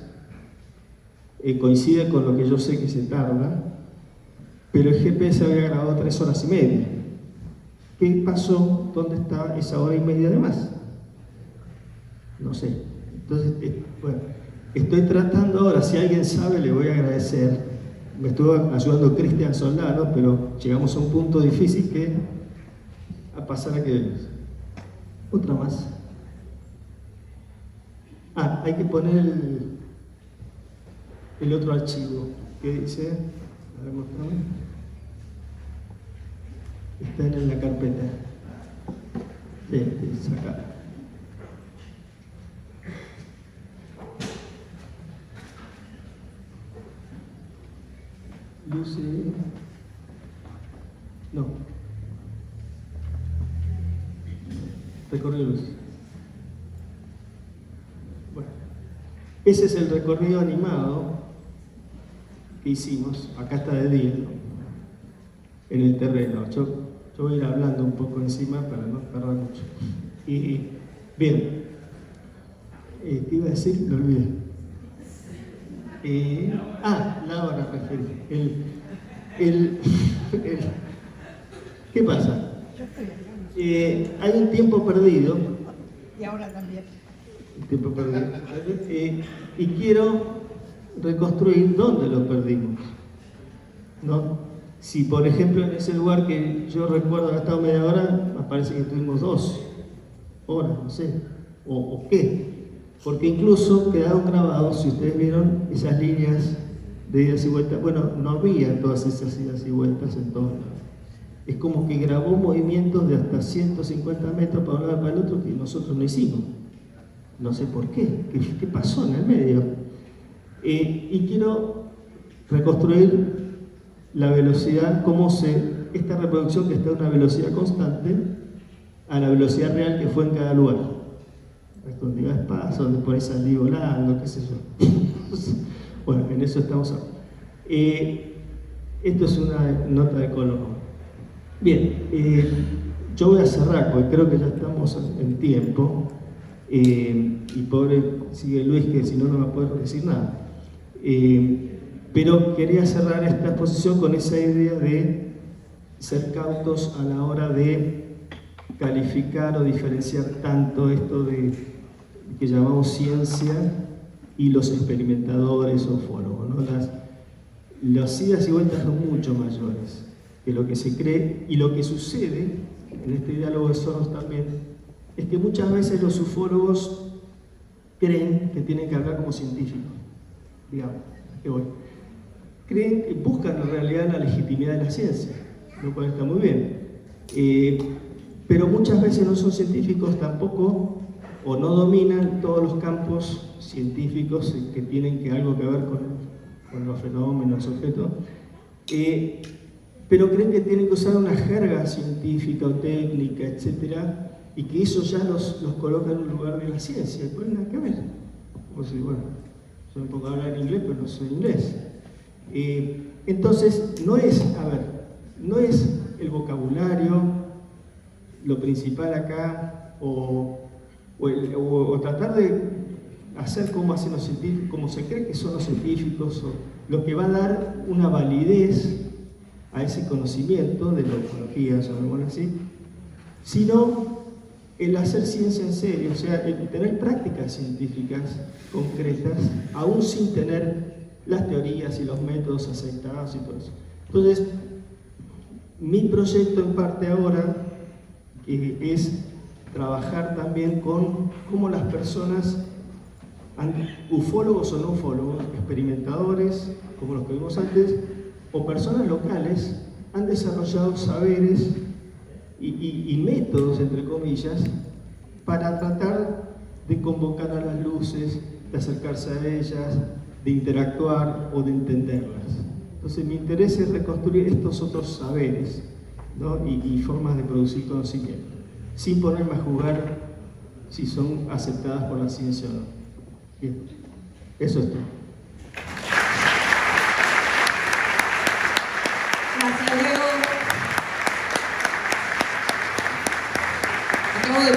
coincide con lo que yo sé que se tarda, pero el GPS había grabado 3 horas y media. ¿Qué pasó? ¿Dónde está esa hora y media de más? No sé. Entonces, bueno, estoy tratando ahora, si alguien sabe, le voy a agradecer. Me estuvo ayudando Cristian Soldado, pero llegamos a un punto difícil que a pasar a que... Otra más. hay que poner el otro archivo. ¿Qué dice? A ver, mostrame. Está en la carpeta. Sí, acá. Luce. No. Recorrido de luz. Bueno. Ese es el recorrido animado que hicimos. Acá está de día, ¿no? En el terreno. Yo voy a ir hablando un poco encima para no tardar mucho. Y bien. ¿Qué iba a decir? Lo olvidé. La hora referí. ¿Qué pasa? Hay un tiempo perdido. Y ahora también. Tiempo perdido. Y quiero reconstruir dónde lo perdimos, ¿no? Si, por ejemplo, en ese lugar que yo recuerdo haber estado media hora, me parece que tuvimos 2 horas, no sé, o qué. Porque incluso quedaron grabados, si ustedes vieron, esas líneas de idas y vueltas. Bueno, no había todas esas idas y vueltas en todos lados. Es como que grabó movimientos de hasta 150 metros para un lado y para el otro que nosotros no hicimos. No sé por qué. ¿Qué pasó en el medio? Y quiero reconstruir la velocidad, esta reproducción que está a una velocidad constante, a la velocidad real que fue en cada lugar. Donde va espacio, donde por ahí salí volando, qué sé yo. Bueno, en eso estamos ahora. Esto es una nota de color. Bien, yo voy a cerrar porque creo que ya estamos en tiempo. Y pobre sigue Luis, que si no, no me puede decir nada. Pero quería cerrar esta exposición con esa idea de ser cautos a la hora de calificar o diferenciar tanto esto que llamamos ciencia y los experimentadores o ufólogos, ¿no? Las idas y vueltas son mucho mayores que lo que se cree, y lo que sucede en este diálogo de Soros también es que muchas veces los ufólogos creen que tienen que hablar como científicos, digamos, que voy. Buscan en realidad la legitimidad de la ciencia, lo cual está muy bien, pero muchas veces no son científicos tampoco, o no dominan todos los campos científicos que tienen algo que ver con los fenómenos, objetos, pero creen que tienen que usar una jerga científica o técnica, etcétera, y que eso ya los coloca en un lugar de la ciencia, y pues nada que ver. Como si, bueno, yo me pongo a hablar inglés, pero no soy inglés. Entonces, no es el vocabulario lo principal acá, o tratar de hacer como hacen los científicos, como se cree que son los científicos, o lo que va a dar una validez a ese conocimiento de la ufología, llamémoslo así, sino el hacer ciencia en serio, o sea, el tener prácticas científicas concretas, aún sin tener las teorías y los métodos aceptados y todo eso. Entonces, mi proyecto en parte ahora es trabajar también con cómo las personas, ufólogos o no ufólogos, experimentadores, como los que vimos antes, o personas locales, han desarrollado saberes y métodos, entre comillas, para tratar de convocar a las luces, de acercarse a ellas, de interactuar o de entenderlas. Entonces mi interés es reconstruir estos otros saberes, ¿no? y formas de producir conocimiento, sin ponerme a jugar si son aceptadas por la ciencia o no. Bien, eso es todo. Gracias, Diego. Acabo de